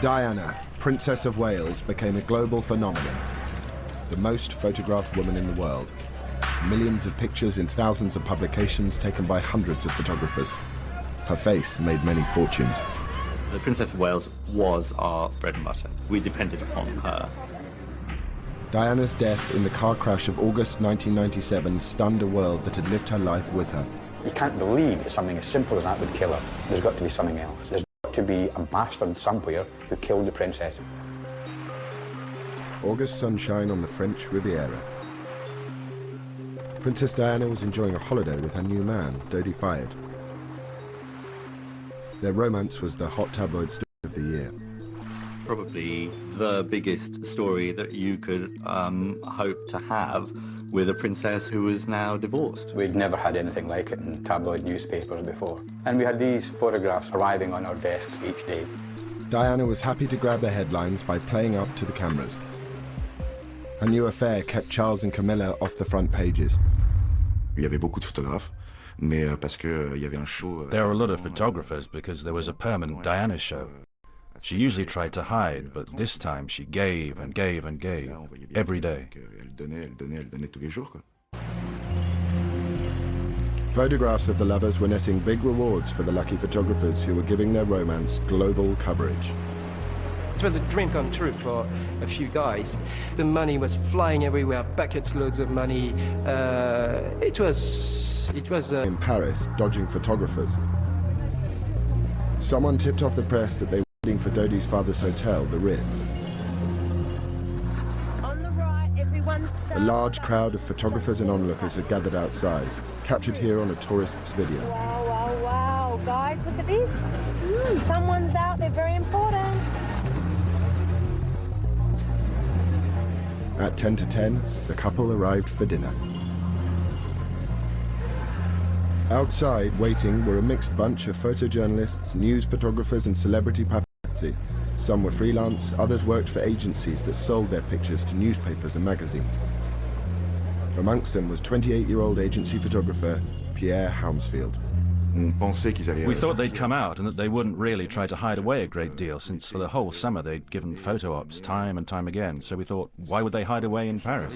Diana, Princess of Wales, became a global phenomenon. The most photographed woman in the world. Millions of pictures in thousands of publications taken by hundreds of photographers. Her face made many fortunes. The Princess of Wales was our bread and butter. We depended on her. Diana's death in the car crash of August 1997 stunned a world that had lived her life with her. You can't believe that something as simple as that would kill her. There's got to be something else. There's got to be a bastard somewhere who killed the princess. August sunshine on the French Riviera. Princess Diana was enjoying a holiday with her new man, Dodi Fayed. Their romance was the hot tabloid story of the year. Probably the biggest story that you could hope to have with a princess who is now divorced. We'd never had anything like it in tabloid newspapers before. And we had these photographs arriving on our desks each day. Diana was happy to grab the headlines by playing up to the cameras. Her new affair kept Charles and Camilla off the front pages. Il y avait beaucoup de photographes, mais parce que il y avait un show. There were a lot of photographers because there was a permanent Diana show. She usually tried to hide, but this time she gave and gave and gave, every day. Elle donnait tous les jours, quoi. Photographs of the lovers were netting big rewards for the lucky photographers who were giving their romance global coverage. It was a dream come true for a few guys. The money was flying everywhere, buckets loads of money. It was In Paris, dodging photographers. Someone tipped off the press that they were waiting for Dodi's father's hotel, the Ritz. On the right, everyone stop. A large crowd of photographers and onlookers had gathered outside, captured here on a tourist's video. Wow, wow, wow. Guys, look at this. Someone's out there, very important. At 10 to 10, the couple arrived for dinner. Outside, waiting, were a mixed bunch of photojournalists, news photographers and celebrity paparazzi. Some were freelance, others worked for agencies that sold their pictures to newspapers and magazines. Amongst them was 28-year-old agency photographer Pierre Hounsfield. We thought they'd come out and that they wouldn't really try to hide away a great deal, since for the whole summer they'd given photo ops time and time again, so we thought, why would they hide away in Paris?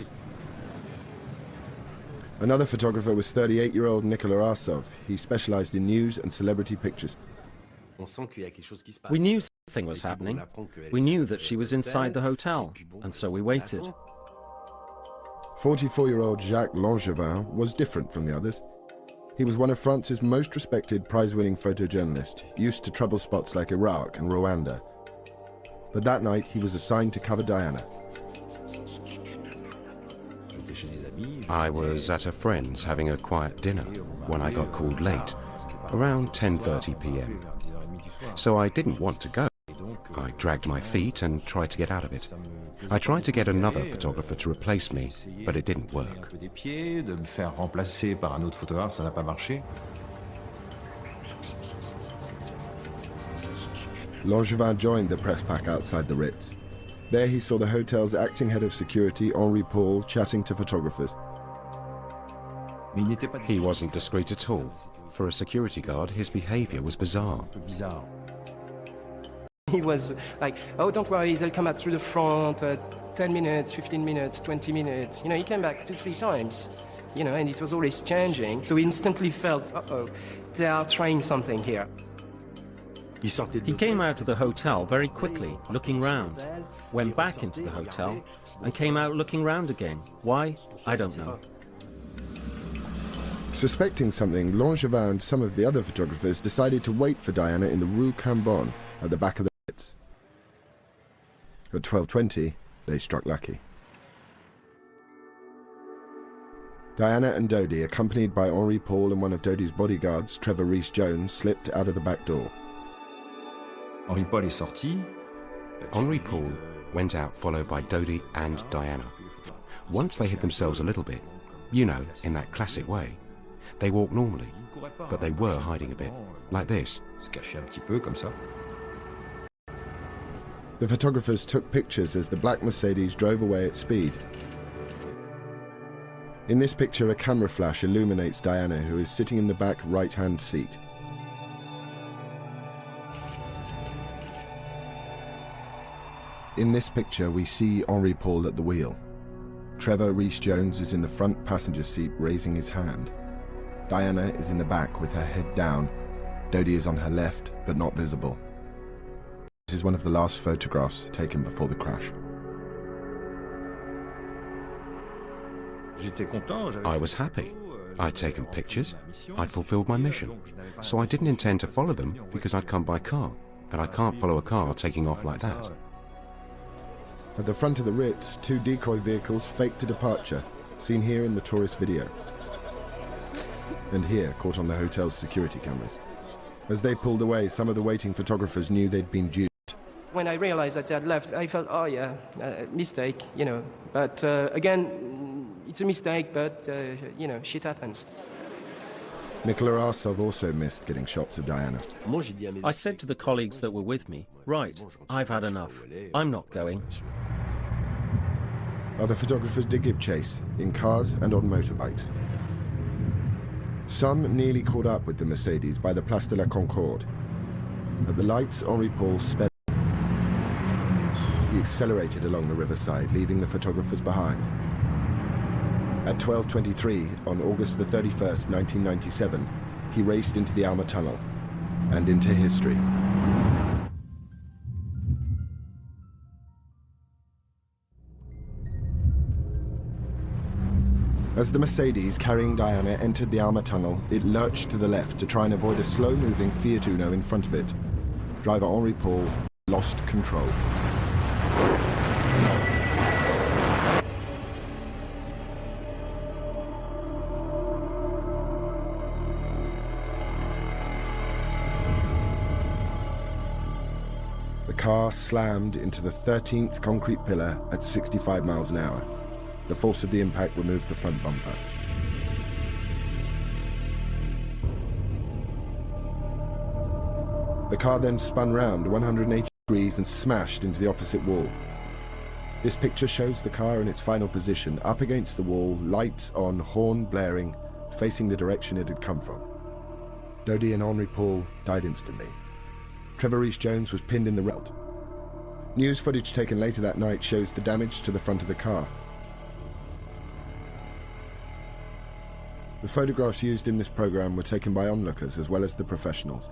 Another photographer was 38-year-old Nicolas Arsov. He specialized in news and celebrity pictures. We knew something was happening. We knew that she was inside the hotel, and so we waited. 44-year-old Jacques Langevin was different from the others. He was one of France's most respected prize-winning photojournalists, used to trouble spots like Iraq and Rwanda. But that night, he was assigned to cover Diana. I was at a friend's having a quiet dinner when I got called late, around 10:30 p.m. So I didn't want to go. I dragged my feet and tried to get out of it. I tried to get another photographer to replace me, but it didn't work. Langevin joined the press pack outside the Ritz. There he saw the hotel's acting head of security, Henri Paul, chatting to photographers. He wasn't discreet at all. For a security guard, his behavior was bizarre. He was like, oh, don't worry, they'll come out through the front, 10 minutes, 15 minutes, 20 minutes. You know, he came back 2-3 times, you know, and it was always changing. So we instantly felt, uh-oh, they are trying something here. He came out of the hotel very quickly, looking round, went back into the hotel, and came out looking round again. Why? I don't know. Suspecting something, Langevin and some of the other photographers decided to wait for Diana in the Rue Cambon at the back of the Ritz. At 12:20, they struck lucky. Diana and Dodi, accompanied by Henri Paul and one of Dodi's bodyguards, Trevor Rees-Jones, slipped out of the back door. Henri Paul went out followed by Dodi and Diana. Once they hid themselves a little bit, you know, in that classic way, they walked normally, but they were hiding a bit, like this. The photographers took pictures as the black Mercedes drove away at speed. In this picture, a camera flash illuminates Diana, who is sitting in the back right-hand seat. In this picture, we see Henri Paul at the wheel. Trevor Rhys-Jones is in the front passenger seat raising his hand. Diana is in the back with her head down. Dodie is on her left, but not visible. This is one of the last photographs taken before the crash. I was happy. I'd taken pictures. I'd fulfilled my mission. So I didn't intend to follow them because I'd come by car, and I can't follow a car taking off like that. At the front of the Ritz, 2 decoy vehicles faked a departure, seen here in the tourist video. And here, caught on the hotel's security cameras. As they pulled away, some of the waiting photographers knew they'd been duped. When I realized that they had left, I felt, oh yeah, mistake, you know. But again, it's a mistake, but, you know, shit happens. Nicola Arsov also missed getting shots of Diana. I said to the colleagues that were with me, right, I've had enough. I'm not going. Other photographers did give chase, in cars and on motorbikes. Some nearly caught up with the Mercedes by the Place de la Concorde. At the lights, Henri Paul sped. He accelerated along the riverside, leaving the photographers behind. At 12:23 on August the 31st, 1997, he raced into the Alma Tunnel and into history. As the Mercedes carrying Diana entered the Alma Tunnel, it lurched to the left to try and avoid a slow-moving Fiat Uno in front of it. Driver Henri Paul lost control. The car slammed into the 13th concrete pillar at 65 miles an hour. The force of the impact removed the front bumper. The car then spun round 180 degrees and smashed into the opposite wall. This picture shows the car in its final position, up against the wall, lights on, horn blaring, facing the direction it had come from. Dodie and Henri Paul died instantly. Trevor Rhys-Jones was pinned in the road. News footage taken later that night shows the damage to the front of the car. The photographs used in this program were taken by onlookers as well as the professionals.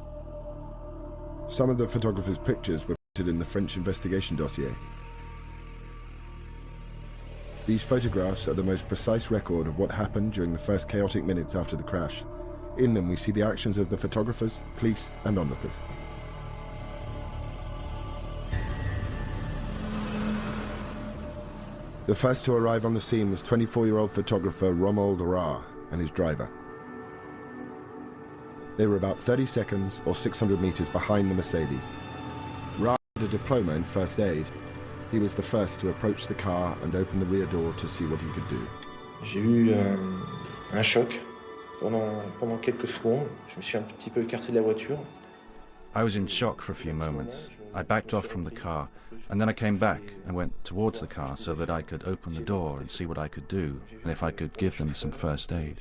Some of the photographers' pictures were printed in the French investigation dossier. These photographs are the most precise record of what happened during the first chaotic minutes after the crash. In them we see the actions of the photographers, police and onlookers. The first to arrive on the scene was 24-year-old photographer Romuald Ra and his driver. They were about 30 seconds or 600 meters behind the Mercedes. Ra had a diploma in first aid. He was the first to approach the car and open the rear door to see what he could do. J'ai eu un choc pendant quelques secondes. Je me suis un petit peu écarté de la voiture. I was in shock for a few moments. I backed off from the car, and then I came back and went towards the car so that I could open the door and see what I could do, and if I could give them some first aid.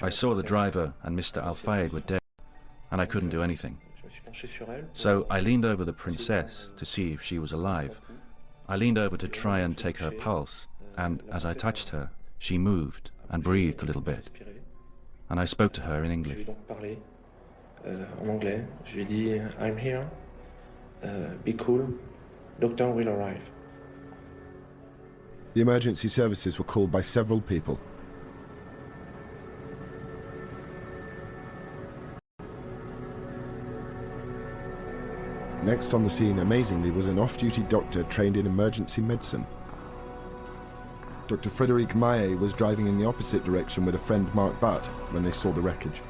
I saw the driver and Mr. Al-Fayed were dead, and I couldn't do anything. So I leaned over the princess to see if she was alive. I leaned over to try and take her pulse, and as I touched her, she moved and breathed a little bit. And I spoke to her in English. En anglais, je lui ai dit, I'm here, be cool, doctor will arrive. The emergency services were called by several people. Next on the scene, amazingly, was an off-duty doctor trained in emergency medicine. Dr. Frédéric Maillet was driving in the opposite direction with a friend, Mark Butt, when they saw the wreckage.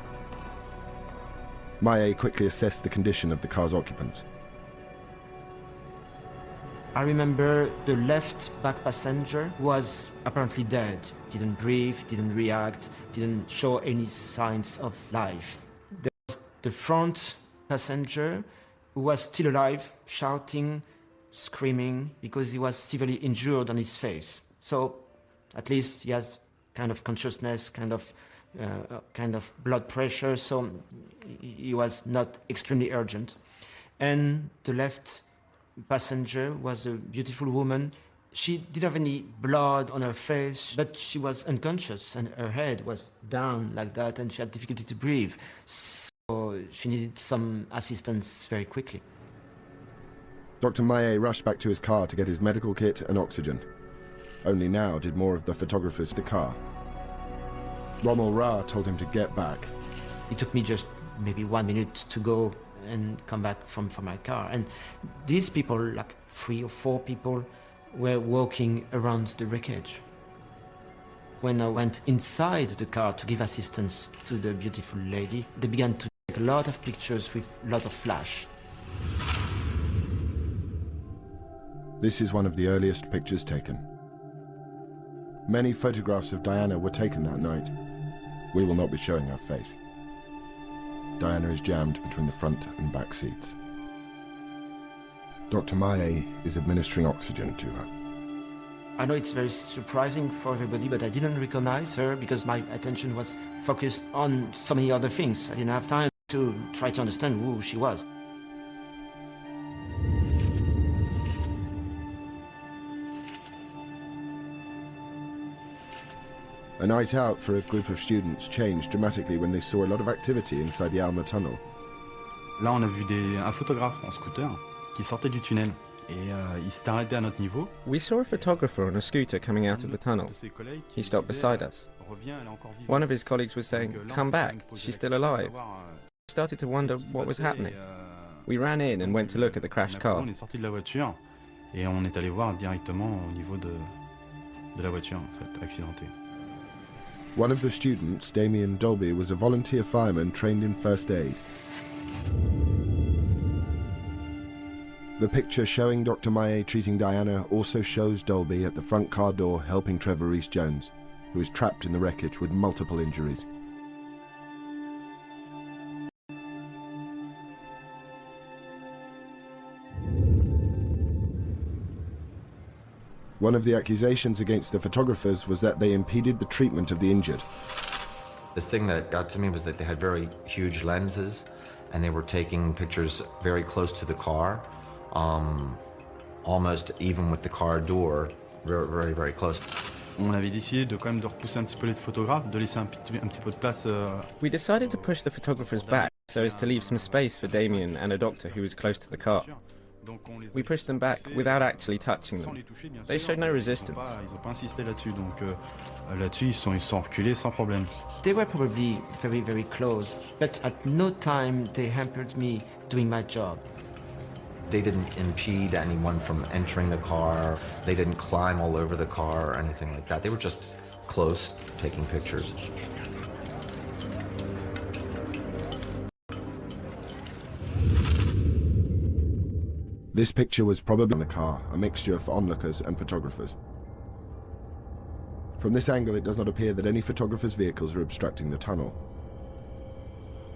Maillet quickly assessed the condition of the car's occupants. I remember the left back passenger was apparently dead, didn't breathe, didn't react, didn't show any signs of life. There was the front passenger who was still alive, shouting, screaming, because he was severely injured on his face. So at least he has kind of consciousness, kind of kind of blood pressure, so he was not extremely urgent. And the left passenger was a beautiful woman. She didn't have any blood on her face, but she was unconscious and her head was down like that and she had difficulty to breathe. So she needed some assistance very quickly. Dr. Maillet rushed back to his car to get his medical kit and oxygen. Only now did more of the photographers the car. Rommel Ra told him to get back. It took me just maybe 1 minute to go and come back from my car. And these people, like 3 or 4 people, were walking around the wreckage. When I went inside the car to give assistance to the beautiful lady, they began to take a lot of pictures with a lot of flash. This is one of the earliest pictures taken. Many photographs of Diana were taken that night. We will not be showing her face. Diana is jammed between the front and back seats. Dr. Maillet is administering oxygen to her. I know it's very surprising for everybody, but I didn't recognize her because my attention was focused on so many other things. I didn't have time to try to understand who she was. A night out for a group of students changed dramatically when they saw a lot of activity inside the Alma tunnel. Là, on a vu un photographe en scooter qui sortait du tunnel et il s'est arrêté à notre niveau. We saw a photographer on a scooter coming out of the tunnel. He stopped beside us. One of his colleagues was saying, "Come back, she's still alive." We started to wonder what was happening. We ran in and went to look at the crashed car. On est sorti de la voiture et on est allé voir directement au niveau de la voiture en fait, accidentée. One of the students, Damien Dolby, was a volunteer fireman trained in first aid. The picture showing Dr. Maillet treating Diana also shows Dolby at the front car door helping Trevor Rees-Jones, who is trapped in the wreckage with multiple injuries. One of the accusations against the photographers was that they impeded the treatment of the injured. The thing that got to me was that they had very huge lenses and they were taking pictures very close to the car, almost even with the car door, very, very, very close. On avait décidé de quand même de repousser un petit peu les photographes, de laisser un petit peu de place. We decided to push the photographers back so as to leave some space for Damien and a doctor who was close to the car. We pushed them back without actually touching them. They showed no resistance. Ils n'ont pas insisté là-dessus, donc là-dessus ils sont reculés sans problème. They were probably very, very close, but at no time they hampered me doing my job. They didn't impede anyone from entering the car. They didn't climb all over the car or anything like that. They were just close, taking pictures. This picture was probably in the car, a mixture of onlookers and photographers. From this angle, it does not appear that any photographers' vehicles are obstructing the tunnel.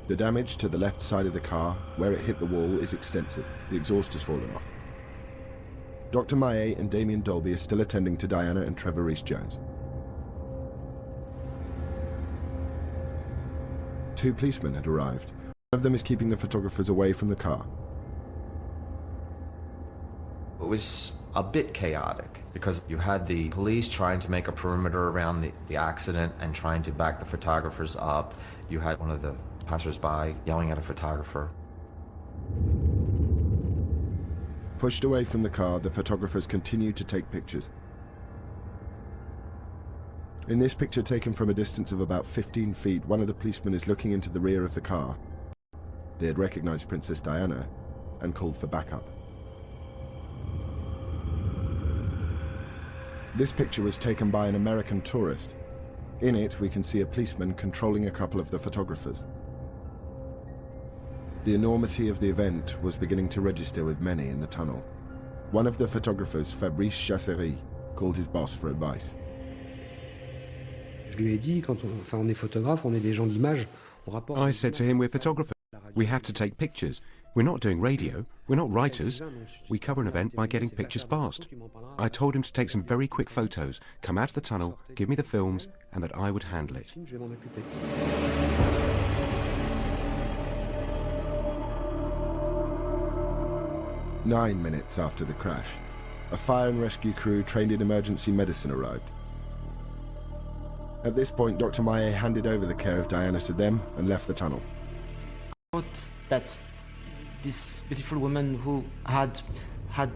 The damage to the left side of the car, where it hit the wall, is extensive. The exhaust has fallen off. Dr. Maillet and Damien Dolby are still attending to Diana and Trevor Rees-Jones. 2 policemen had arrived. One of them is keeping the photographers away from the car. It was a bit chaotic because you had the police trying to make a perimeter around the accident and trying to back the photographers up. You had one of the passers-by yelling at a photographer. Pushed away from the car, the photographers continued to take pictures. In this picture taken from a distance of about 15 feet, one of the policemen is looking into the rear of the car. They had recognized Princess Diana and called for backup. This picture was taken by an American tourist. In it, we can see a policeman controlling a couple of the photographers. The enormity of the event was beginning to register with many in the tunnel. One of the photographers, Fabrice Chasserie, called his boss for advice. I said to him, we're photographers. We have to take pictures. We're not doing radio. We're not writers. We cover an event by getting pictures fast. I told him to take some very quick photos, come out of the tunnel, give me the films, and that I would handle it. Nine minutes after the crash, a fire and rescue crew trained in emergency medicine arrived. At this point, Dr. Maillet handed over the care of Diana to them and left the tunnel. I thought that this beautiful woman who had a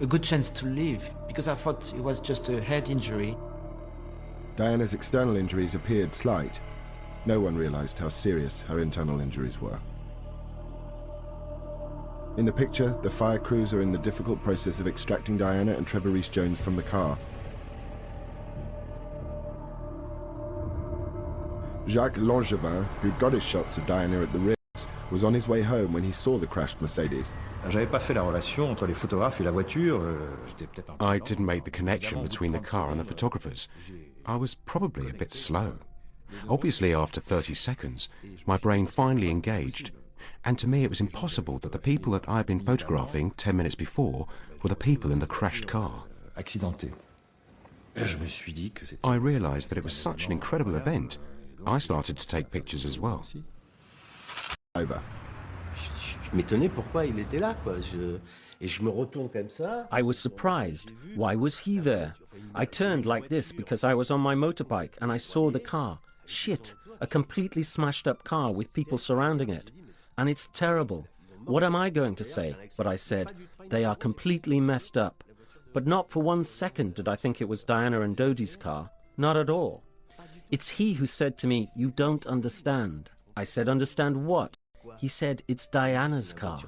good chance to live, because I thought it was just a head injury. Diana's external injuries appeared slight. No one realized how serious her internal injuries were. In the picture, the fire crews are in the difficult process of extracting Diana and Trevor Rees-Jones from the car. Jacques Langevin, who'd got his shots of Diana at the Ritz, was on his way home when he saw the crashed Mercedes. I didn't make the connection between the car and the photographers. I was probably a bit slow. Obviously, after 30 seconds, my brain finally engaged, and to me it was impossible that the people that I'd been photographing 10 minutes before were the people in the crashed car. I realized that it was such an incredible event. I started to take pictures as well. Over. I was surprised. Why was he there? I turned like this because I was on my motorbike and I saw the car. Shit, a completely smashed up car with people surrounding it. And it's terrible. What am I going to say? But I said, they are completely messed up. But not for 1 second did I think it was Diana and Dodie's car. Not at all. It's he who said to me, you don't understand. I said, understand what? He said, it's Diana's car.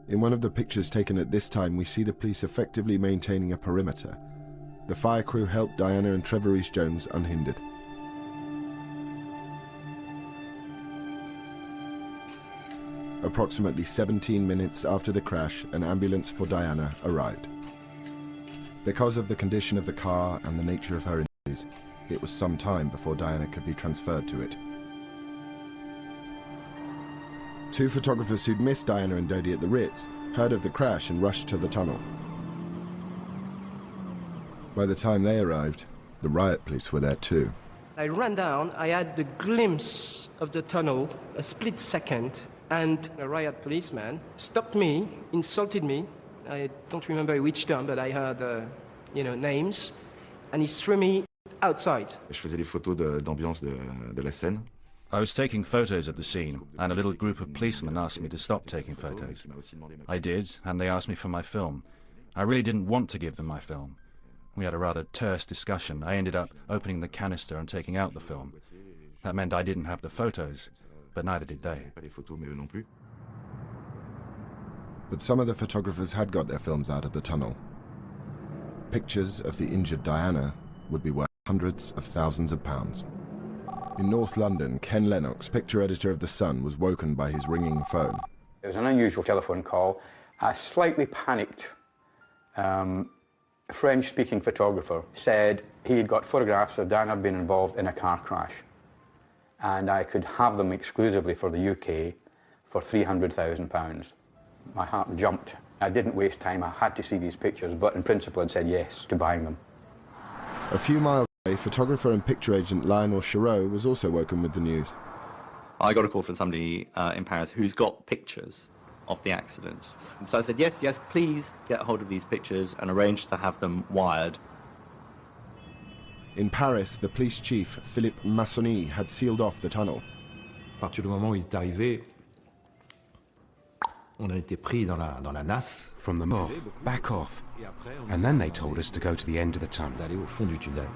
In one of the pictures taken at this time, we see the police effectively maintaining a perimeter. The fire crew helped Diana and Trevor Rees-Jones unhindered. Approximately 17 minutes after the crash, an ambulance for Diana arrived. Because of the condition of the car and the nature of her injuries, it was some time before Diana could be transferred to it. Two photographers who'd missed Diana and Dodie at the Ritz heard of the crash and rushed to the tunnel. By the time they arrived, the riot police were there too. I ran down, I had the glimpse of the tunnel, a split second, and a riot policeman stopped me, insulted me. I don't remember which term, but I heard, names, and he threw me outside. Je faisais des photos d'ambiance de la scène. I was taking photos of the scene, and a little group of policemen asked me to stop taking photos. I did, and they asked me for my film. I really didn't want to give them my film. We had a rather terse discussion. I ended up opening the canister and taking out the film. That meant I didn't have the photos, but neither did they. But some of the photographers had got their films out of the tunnel. Pictures of the injured Diana would be worth hundreds of thousands of pounds. In North London, Ken Lennox, picture editor of The Sun, was woken by his ringing phone. It was an unusual telephone call. A slightly panicked French-speaking photographer said he had got photographs of Diana being involved in a car crash, and I could have them exclusively for the UK for £300,000. My heart jumped. I didn't waste time. I had to see these pictures, but in principle I'd said yes to buying them. A few miles away, photographer and picture agent Lionel Chiraud was also woken with the news. I got a call from somebody in Paris who's got pictures of the accident. So I said, yes, please get hold of these pictures and arrange to have them wired. In Paris, the police chief, Philippe Massoni, had sealed off the tunnel. À partir du moment où il est arrivé, on a été pris dans la nasse. From the off, back off. And then they told us to go to the end of the tunnel. D'aller au fond du tunnel.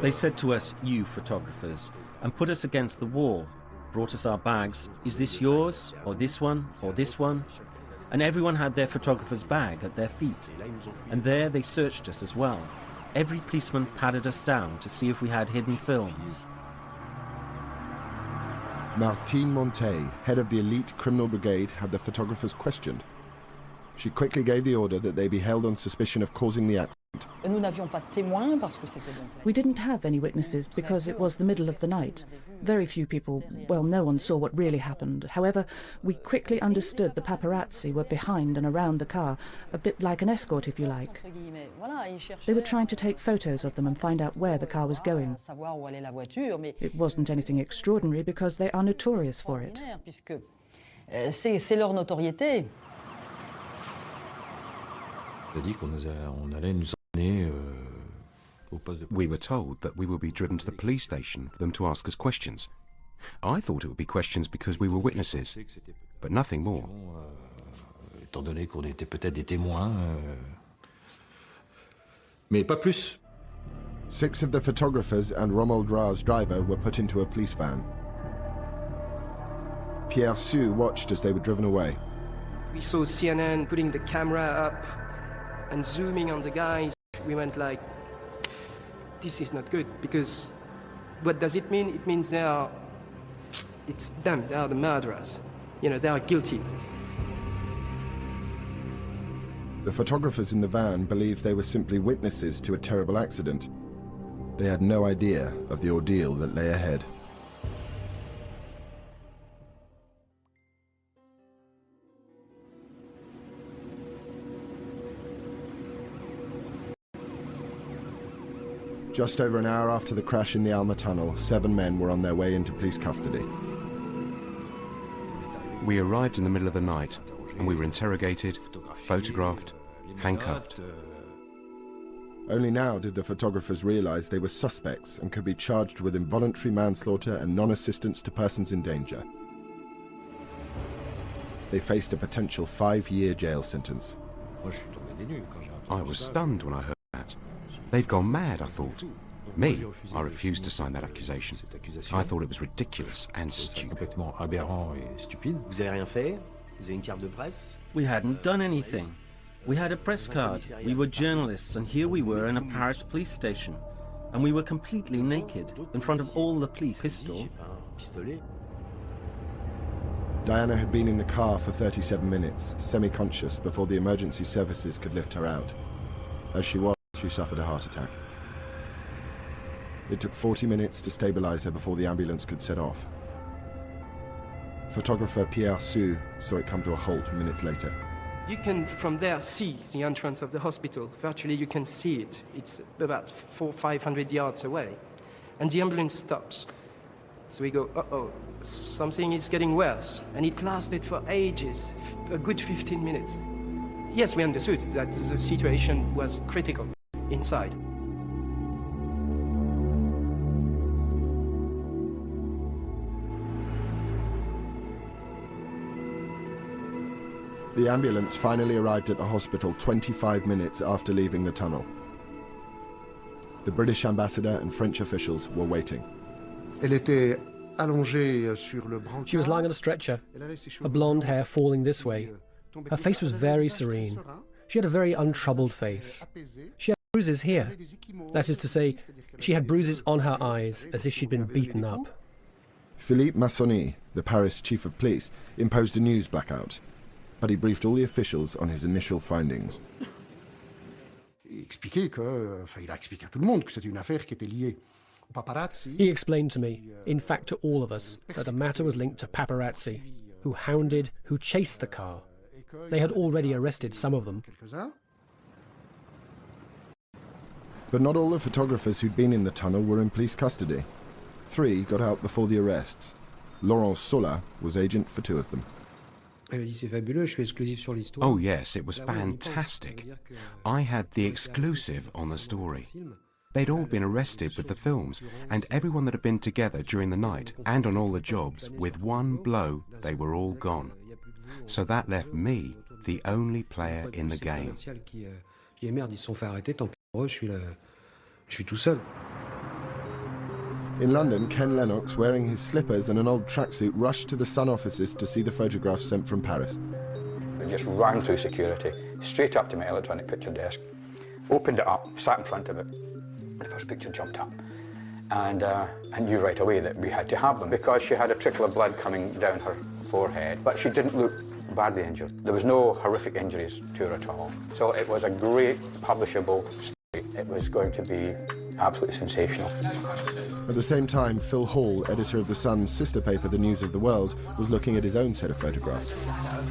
They said to us, you photographers, and put us against the wall, brought us our bags. Is this yours, or this one, or this one? And everyone had their photographer's bag at their feet. And there they searched us as well. Every policeman patted us down to see if we had hidden films. Martine Montet, head of the elite criminal brigade, had the photographers questioned. She quickly gave the order that they be held on suspicion of causing the accident We didn't have any witnesses because it was the middle of the night. Very few people, well, no one saw what really happened. However, we quickly understood the paparazzi were behind and around the car, a bit like an escort, if you like. They were trying to take photos of them and find out where the car was going. It wasn't anything extraordinary because they are notorious for it. We were told that we would be driven to the police station for them to ask us questions. I thought it would be questions because we were witnesses, but nothing more. Mais pas plus. 6 of the photographers and Romuald Ra's driver were put into a police van. Pierre Sue watched as they were driven away. We saw CNN putting the camera up and zooming on the guys. We went like, this is not good, because what does it mean? It means it's them, they are the murderers. You know, they are guilty. The photographers in the van believed they were simply witnesses to a terrible accident. They had no idea of the ordeal that lay ahead. Just over an hour after the crash in the Alma tunnel, 7 men were on their way into police custody. We arrived in the middle of the night, and we were interrogated, photographed, handcuffed. Only now did the photographers realize they were suspects and could be charged with involuntary manslaughter and non-assistance to persons in danger. They faced a potential 5-year jail sentence. I was stunned when I heard that. They'd gone mad, I thought. Me, I refused to sign that accusation. I thought it was ridiculous and stupid. We hadn't done anything. We had a press card. We were journalists, and here we were in a Paris police station. And we were completely naked, in front of all the police. Pistol. Diana had been in the car for 37 minutes, semi-conscious, before the emergency services could lift her out. As she was, she suffered a heart attack. It took 40 minutes to stabilize her before the ambulance could set off. Photographer Pierre Sue saw it come to a halt minutes later. You can, from there, see the entrance of the hospital. Virtually, you can see it. It's about 400-500 yards away. And the ambulance stops. So we go, uh-oh, something is getting worse. And it lasted for ages, a good 15 minutes. Yes, we understood that the situation was critical inside. The ambulance finally arrived at the hospital 25 minutes after leaving the tunnel. The British ambassador and French officials were waiting. She was lying on a stretcher, her blonde hair falling this way. Her face was very serene. She had a very untroubled face. She had bruises here. That is to say, she had bruises on her eyes, as if she'd been beaten up. Philippe Massonny, the Paris chief of police, imposed a news blackout, but he briefed all the officials on his initial findings. He explained to me, in fact to all of us, that the matter was linked to paparazzi, who hounded, who chased the car. They had already arrested some of them. But not all the photographers who'd been in the tunnel were in police custody. 3 got out before the arrests. Laurent Sola was agent for 2 of them. Oh yes, it was fantastic. I had the exclusive on the story. They'd all been arrested with the films, and everyone that had been together during the night and on all the jobs, with one blow, they were all gone. So that left me the only player in the game. In London, Ken Lennox, wearing his slippers and an old tracksuit, rushed to the Sun offices to see the photographs sent from Paris. I just ran through security, straight up to my electronic picture desk, opened it up, sat in front of it. The first picture jumped up. And I knew right away that we had to have them because she had a trickle of blood coming down her forehead, but she didn't look badly injured. There was no horrific injuries to her at all. So it was a great publishable It was going to be absolutely sensational. At the same time, Phil Hall, editor of The Sun's sister paper, The News of the World, was looking at his own set of photographs. I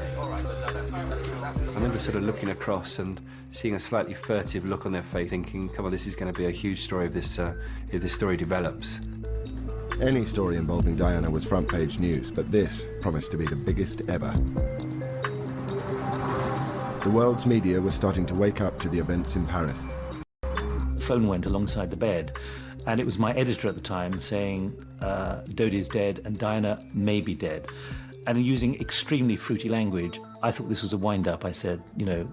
remember sort of looking across and seeing a slightly furtive look on their face, thinking, come on, this is going to be a huge story if this story develops. Any story involving Diana was front-page news, but this promised to be the biggest ever. The world's media was starting to wake up to the events in Paris. The phone went alongside the bed, and it was my editor at the time saying, Dodie's dead and Diana may be dead. And using extremely fruity language, I thought this was a wind-up. I said, you know,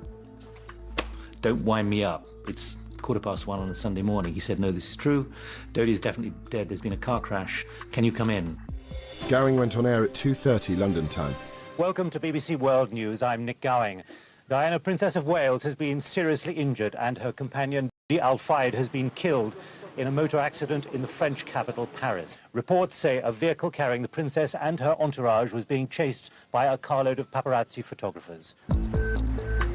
don't wind me up. It's 1:15 on a Sunday morning. He said, no, this is true. Dodie's definitely dead. There's been a car crash. Can you come in? Gowing went on air at 2:30 London time. Welcome to BBC World News. I'm Nick Gowing. Diana, Princess of Wales, has been seriously injured and her companion, Dodi Al-Fayed, has been killed in a motor accident in the French capital, Paris. Reports say a vehicle carrying the princess and her entourage was being chased by a carload of paparazzi photographers.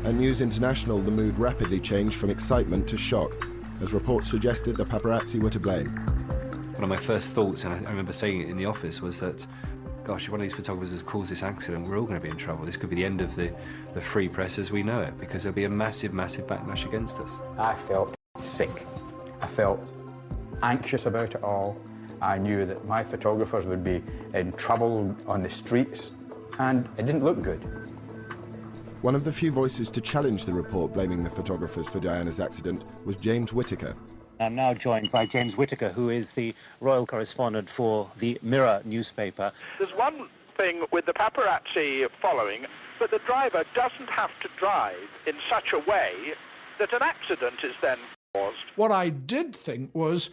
At News International, the mood rapidly changed from excitement to shock, as reports suggested the paparazzi were to blame. One of my first thoughts, and I remember saying it in the office, was that, gosh, if one of these photographers has caused this accident, we're all going to be in trouble. This could be the end of the free press as we know it, because there'll be a massive, massive backlash against us. I felt sick. I felt anxious about it all. I knew that my photographers would be in trouble on the streets, and it didn't look good. One of the few voices to challenge the report blaming the photographers for Diana's accident was James Whittaker. I'm now joined by James Whittaker, who is the royal correspondent for the Mirror newspaper. There's one thing with the paparazzi following, but the driver doesn't have to drive in such a way that an accident is then caused. What I did think was,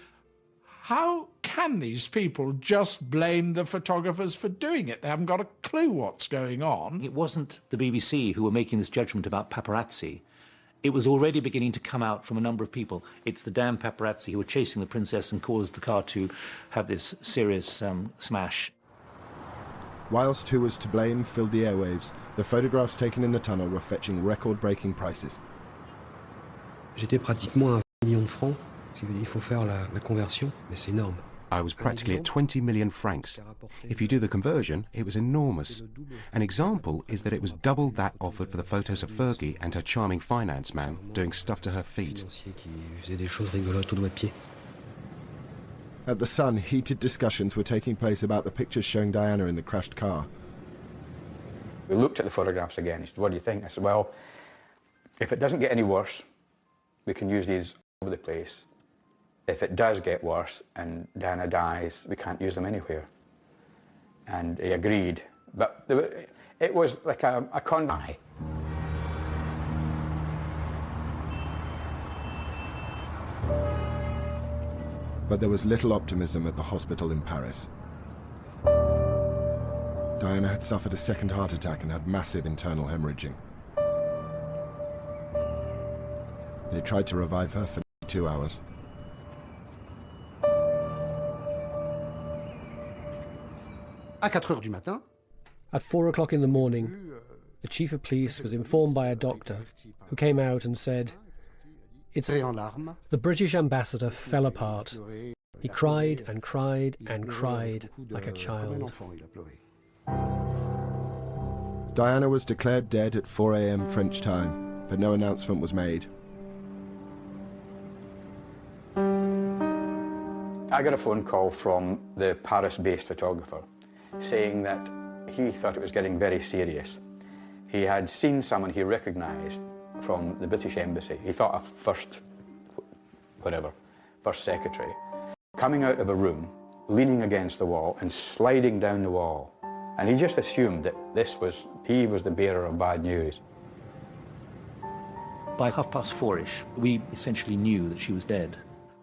how can these people just blame the photographers for doing it? They haven't got a clue what's going on. It wasn't the BBC who were making this judgment about paparazzi. It was already beginning to come out from a number of people. It's the damn paparazzi who were chasing the princess and caused the car to have this serious smash. Whilst who was to blame filled the airwaves, the photographs taken in the tunnel were fetching record-breaking prices. J'étais pratiquement à 20 millions de francs. Il faut faire la conversion, mais c'est énorme. I was practically at 20 million francs. If you do the conversion, it was enormous. An example is that it was double that offered for the photos of Fergie and her charming finance man doing stuff to her feet. At The Sun, heated discussions were taking place about the pictures showing Diana in the crashed car. We looked at the photographs again. He said, what do you think? I said, well, if it doesn't get any worse, we can use these all over the place. If it does get worse and Diana dies, we can't use them anywhere. And he agreed. But it was like a con. But there was little optimism at the hospital in Paris. Diana had suffered a second heart attack and had massive internal hemorrhaging. They tried to revive her for 2 hours. At 4 o'clock in the morning, the chief of police was informed by a doctor who came out and said, the British ambassador fell apart. He cried and cried and cried like a child. Diana was declared dead at 4 a.m. French time, but no announcement was made. I got a phone call from the Paris-based photographer saying that he thought it was getting very serious. He had seen someone he recognised from the British Embassy. He thought a first secretary, coming out of a room, leaning against the wall and sliding down the wall. And he just assumed that he was the bearer of bad news. By 4:30-ish, we essentially knew that she was dead.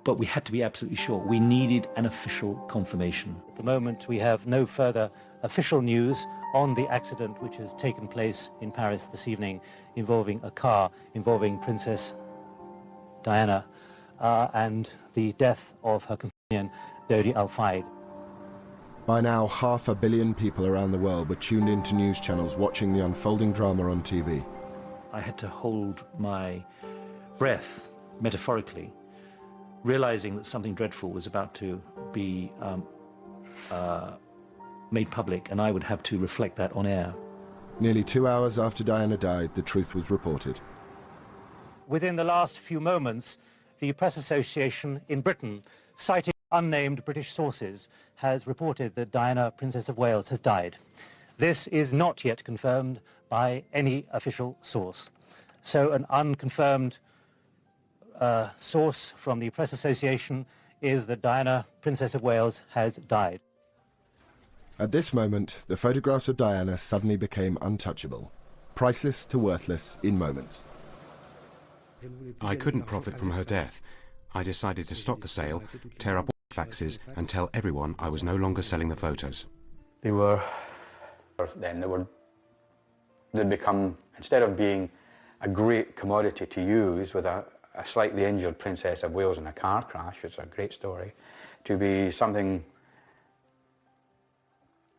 But we had to be absolutely sure. We needed an official confirmation. At the moment, we have no further official news on the accident which has taken place in Paris this evening involving a car, involving Princess Diana, and the death of her companion, Dodi Al-Fayed. By now, 500 million people around the world were tuned into news channels watching the unfolding drama on TV. I had to hold my breath metaphorically, realizing that something dreadful was about to be made public, and I would have to reflect that on air. Nearly 2 hours after Diana died, the truth was reported. Within the last few moments, the Press Association in Britain, citing unnamed British sources, has reported that Diana, Princess of Wales, has died. This is not yet confirmed by any official source. So an unconfirmed source from the Press Association is that Diana, Princess of Wales, has died. At this moment, the photographs of Diana suddenly became untouchable, priceless to worthless in moments. I couldn't profit from her death. I decided to stop the sale, tear up all the faxes, and tell everyone I was no longer selling the photos. They'd become, instead of being a great commodity to use with a slightly injured Princess of Wales in a car crash, it's a great story, to be something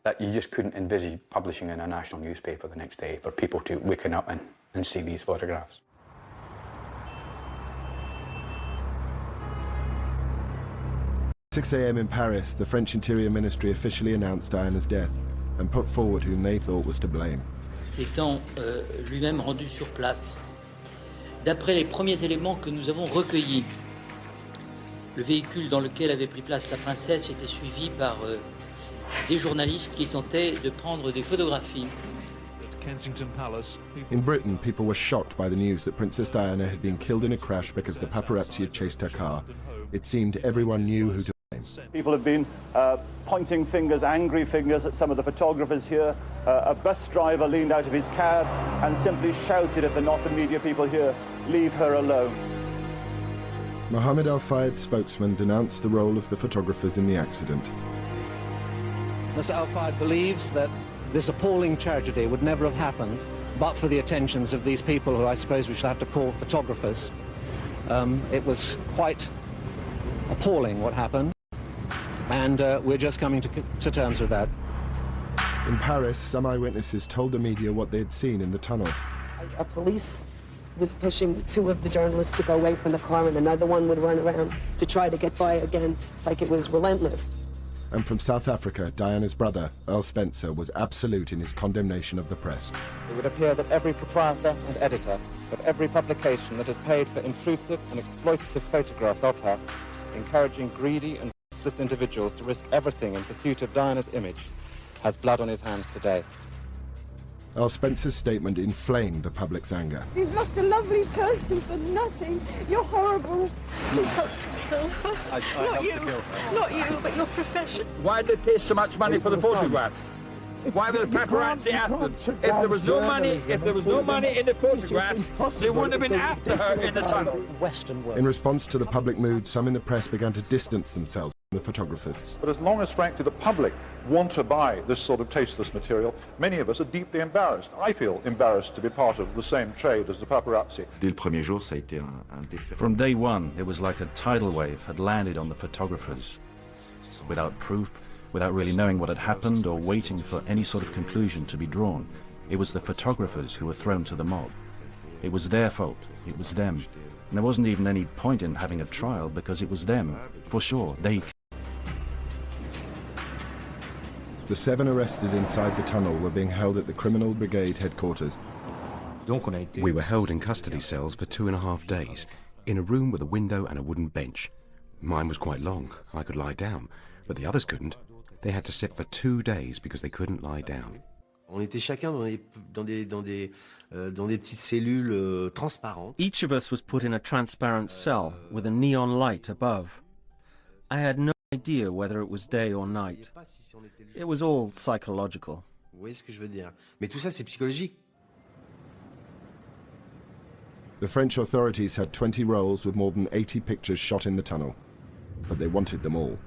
that you just couldn't envisage publishing in a national newspaper the next day, for people to waken up and see these photographs. At 6 a.m. in Paris, the French Interior Ministry officially announced Diana's death and put forward whom they thought was to blame. S'étant lui-même rendu sur place, d'après les premiers éléments que nous avons recueillis, le véhicule dans lequel avait pris place la princesse était suivi par des journalistes qui tentaient de prendre des photographies. In Britain, people were shocked by the news that Princess Diana had been killed in a crash because the paparazzi had chased her car. It seemed everyone knew who to blame. People have been pointing fingers, angry fingers, at some of the photographers here. A bus driver leaned out of his cab and simply shouted at the not the media people here, "Leave her alone." Mohammed Al-Fayed's spokesman denounced the role of the photographers in the accident. Mr. Al-Fayed believes that this appalling tragedy would never have happened but for the attentions of these people who I suppose we shall have to call photographers. It was quite appalling what happened, and we're just coming to terms with that. In Paris, some eyewitnesses told the media what they had seen in the tunnel. A police was pushing two of the journalists to go away from the car, and another one would run around to try to get by again, like it was relentless. And from South Africa, Diana's brother, Earl Spencer, was absolute in his condemnation of the press. It would appear that every proprietor and editor of every publication that has paid for intrusive and exploitative photographs of her, encouraging greedy and ruthless individuals to risk everything in pursuit of Diana's image, has blood on his hands today. Earl Spencer's statement inflamed the public's anger. You've lost a lovely person for nothing. You're horrible. You helped to kill her. Not you. Not you, but your profession. Why did they pay so much money for the photographs? Why were the paparazzi after them? If there was no money, in the photographs, they wouldn't have been after her in the tunnel. Western world. In response to the public mood, some in the press began to distance themselves from the photographers. But as long as, frankly, the public want to buy this sort of tasteless material, many of us are deeply embarrassed. I feel embarrassed to be part of the same trade as the paparazzi. Dès le premier jour, ça a été un déferlement. From day one, it was like a tidal wave had landed on the photographers. Without proof, without really knowing what had happened or waiting for any sort of conclusion to be drawn, it was the photographers who were thrown to the mob. It was their fault. It was them. And there wasn't even any point in having a trial because it was them. For sure, they... The 7 arrested inside the tunnel were being held at the Criminal Brigade headquarters. We were held in custody cells for 2.5 days, in a room with a window and a wooden bench. Mine was quite long. I could lie down, but the others couldn't. They had to sit for 2 days because they couldn't lie down. Each of us was put in a transparent cell with a neon light above. I had no idea whether it was day or night. It was all psychological. The French authorities had 20 rolls with more than 80 pictures shot in the tunnel, but they wanted them all.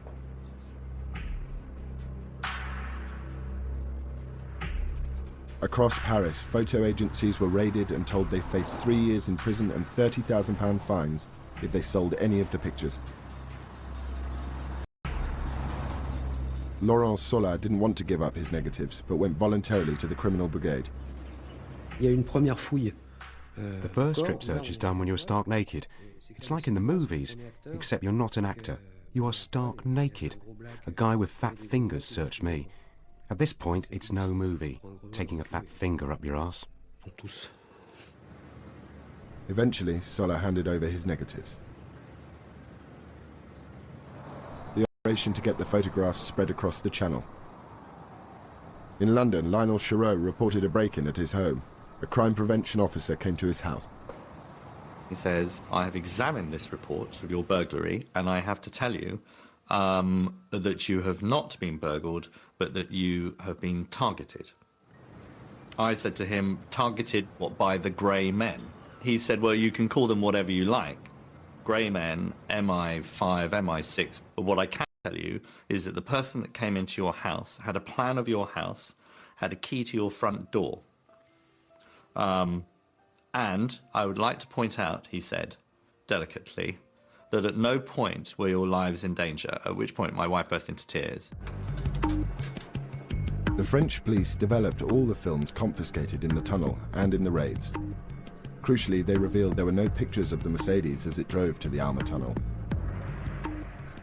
Across Paris, photo agencies were raided and told they faced 3 years in prison and £30,000 fines if they sold any of the pictures. Laurent Sola didn't want to give up his negatives, but went voluntarily to the Criminal Brigade. Il y a eu une première fouille The first strip search is done when you're stark naked. It's like in the movies, except you're not an actor. You are stark naked. A guy with fat fingers searched me. At this point, it's no movie. Taking a fat finger up your ass. Eventually, Sola handed over his negatives. The operation to get the photographs spread across the channel. In London, Lionel Chereau reported a break-in at his home. A crime prevention officer came to his house. He says, I have examined this report of your burglary, and I have to tell you that you have not been burgled, but that you have been targeted. I said to him, targeted, what, by the grey men? He said, well, you can call them whatever you like. Grey men, MI5, MI6. But what I can tell you is that the person that came into your house had a plan of your house, had a key to your front door. And I would like to point out, he said, delicately, that at no point were your lives in danger, at which point my wife burst into tears. The French police developed all the films confiscated in the tunnel and in the raids. Crucially, they revealed there were no pictures of the Mercedes as it drove to the Alma tunnel.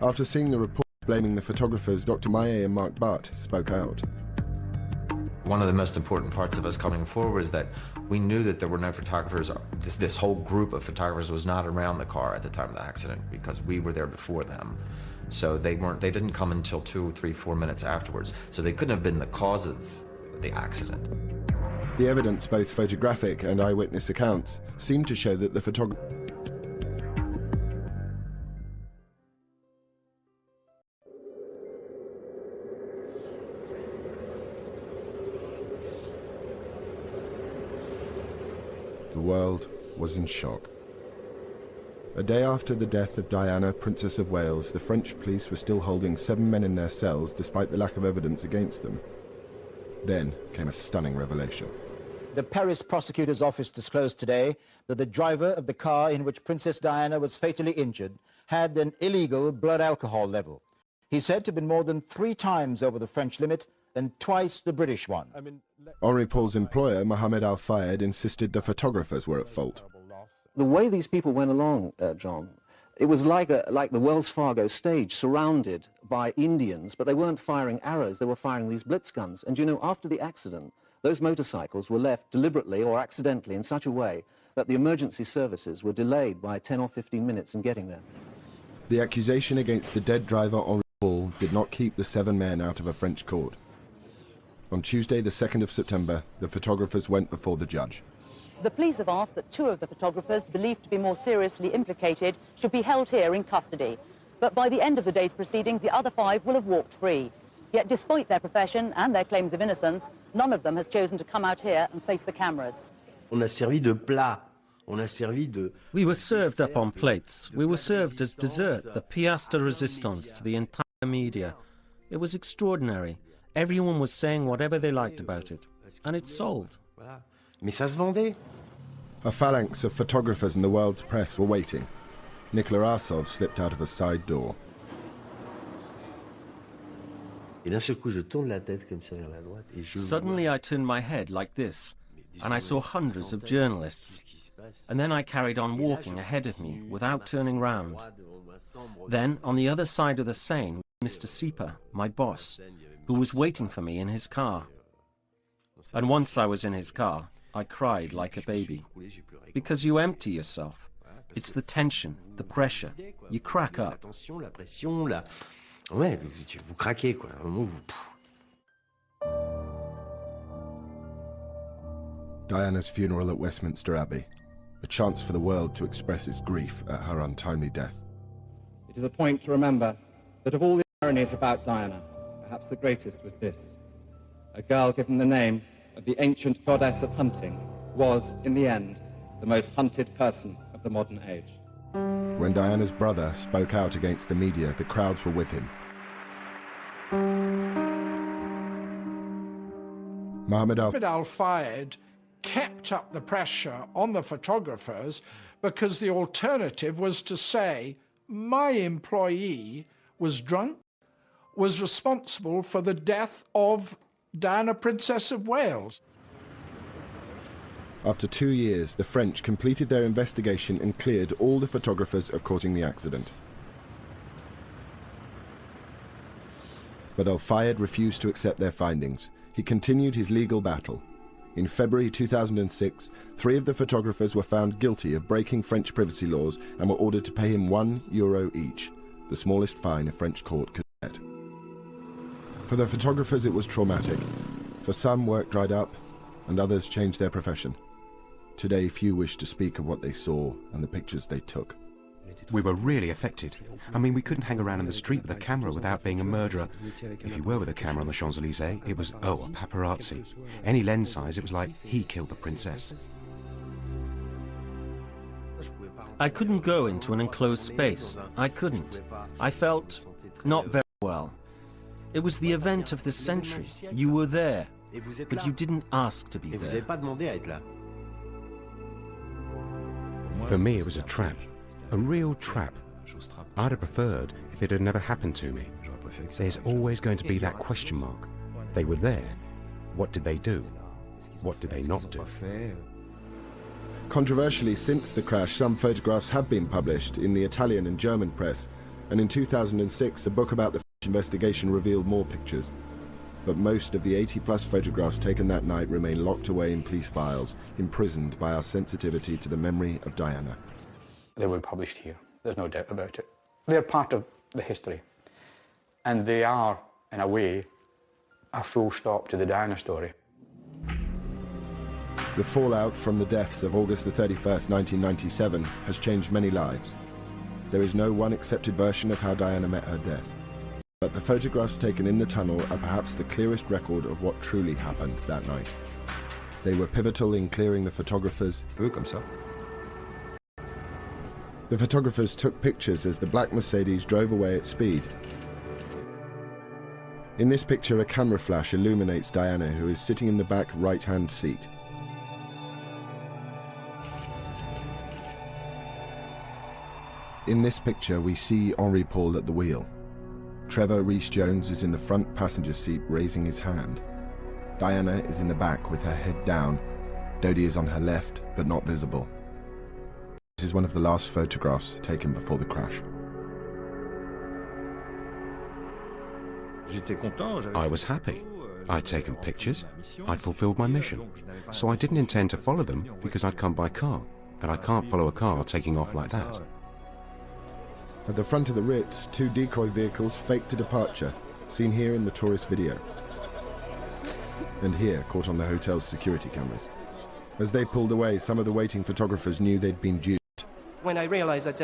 After seeing the report blaming the photographers, Dr. Maillet and Marc Barth spoke out. One of the most important parts of us coming forward is that we knew that there were no photographers. This whole group of photographers was not around the car at the time of the accident because we were there before them. So they didn't come until 2, 3, 4 minutes afterwards. So they couldn't have been the cause of the accident. The evidence, both photographic and eyewitness accounts, seemed to show that the photographer... The world was in shock. A day after the death of Diana, Princess of Wales, the French police were still holding 7 men in their cells despite the lack of evidence against them. Then came a stunning revelation. The Paris prosecutor's office disclosed today that the driver of the car in which Princess Diana was fatally injured had an illegal blood alcohol level. He's said to have been more than 3 times over the French limit and twice the British one. Henri Paul's employer, Mohamed Al-Fayed, insisted the photographers were at fault. The way these people went along, John, it was like the Wells Fargo stage surrounded by Indians, but they weren't firing arrows, they were firing these blitz guns. And you know, after the accident, those motorcycles were left deliberately or accidentally in such a way that the emergency services were delayed by 10 or 15 minutes in getting there. The accusation against the dead driver Henri Paul did not keep the 7 men out of a French court. On Tuesday, the 2nd of September, the photographers went before the judge. The police have asked that 2 of the photographers believed to be more seriously implicated should be held here in custody. But by the end of the day's proceedings, the other 5 will have walked free. Yet despite their profession and their claims of innocence, none of them has chosen to come out here and face the cameras. On a servi de plat. On a servi de... We were served up on plates. We were served as dessert, the pièce de résistance to the entire media. It was extraordinary. Everyone was saying whatever they liked about it. And it sold. Mais ça se vendait. A phalanx of photographers in the world's press were waiting. Nicola Arsov slipped out of a side door. Suddenly I turned my head like this, and I saw hundreds of journalists. And then I carried on walking ahead of me without turning round. Then, on the other side of the Seine, Mr. Sieper, my boss, who was waiting for me in his car. And once I was in his car, I cried like a baby. Because you empty yourself. It's the tension, the pressure. You crack up. Ouais, vous craquez, quoi. Diana's funeral at Westminster Abbey. A chance for the world to express its grief at her untimely death. It is a point to remember that of all the ironies about Diana, perhaps the greatest was this. A girl given the name of the ancient goddess of hunting was, in the end, the most hunted person of the modern age. When Diana's brother spoke out against the media, the crowds were with him. Mohamed Al-Fayed kept up the pressure on the photographers because the alternative was to say, my employee was drunk, was responsible for the death of Diana, Princess of Wales. After 2 years, the French completed their investigation and cleared all the photographers of causing the accident. But Al-Fayed refused to accept their findings. He continued his legal battle. In February 2006, 3 of the photographers were found guilty of breaking French privacy laws and were ordered to pay him €1 each, the smallest fine a French court could set. For the photographers, it was traumatic. For some, work dried up, and others changed their profession. Today, few wish to speak of what they saw and the pictures they took. We were really affected. I mean, we couldn't hang around in the street with a camera without being a murderer. If you were with a camera on the Champs-Élysées, it was, oh, a paparazzi. Any lens size, it was like, he killed the princess. I couldn't go into an enclosed space. I couldn't. I felt not very well. It was the event of the century. You were there, but you didn't ask to be there. For me, it was a trap. A real trap. I'd have preferred if it had never happened to me. There's always going to be that question mark. They were there. What did they do? What did they not do? Controversially, since the crash, some photographs have been published in the Italian and German press, and in 2006, a book about the French investigation revealed more pictures. But most of the 80-plus photographs taken that night remain locked away in police files, imprisoned by our sensitivity to the memory of Diana. They were published here. There's no doubt about it. They're part of the history. And they are, in a way, a full stop to the Diana story. The fallout from the deaths of August the 31st, 1997 has changed many lives. There is no one accepted version of how Diana met her death. But the photographs taken in the tunnel are perhaps the clearest record of what truly happened that night. They were pivotal in clearing the photographers. The photographers took pictures as the black Mercedes drove away at speed. In this picture, a camera flash illuminates Diana, who is sitting in the back right-hand seat. In this picture, we see Henri Paul at the wheel. Trevor Rhys-Jones is in the front passenger seat, raising his hand. Diana is in the back with her head down. Dodie is on her left, but not visible. This is one of the last photographs taken before the crash. I was happy. I'd taken pictures. I'd fulfilled my mission. So I didn't intend to follow them because I'd come by car. And I can't follow a car taking off like that. At the front of the Ritz, 2 decoy vehicles faked a departure, seen here in the tourist video. And here, caught on the hotel's security cameras. As they pulled away, some of the waiting photographers knew they'd been duped. When I realized that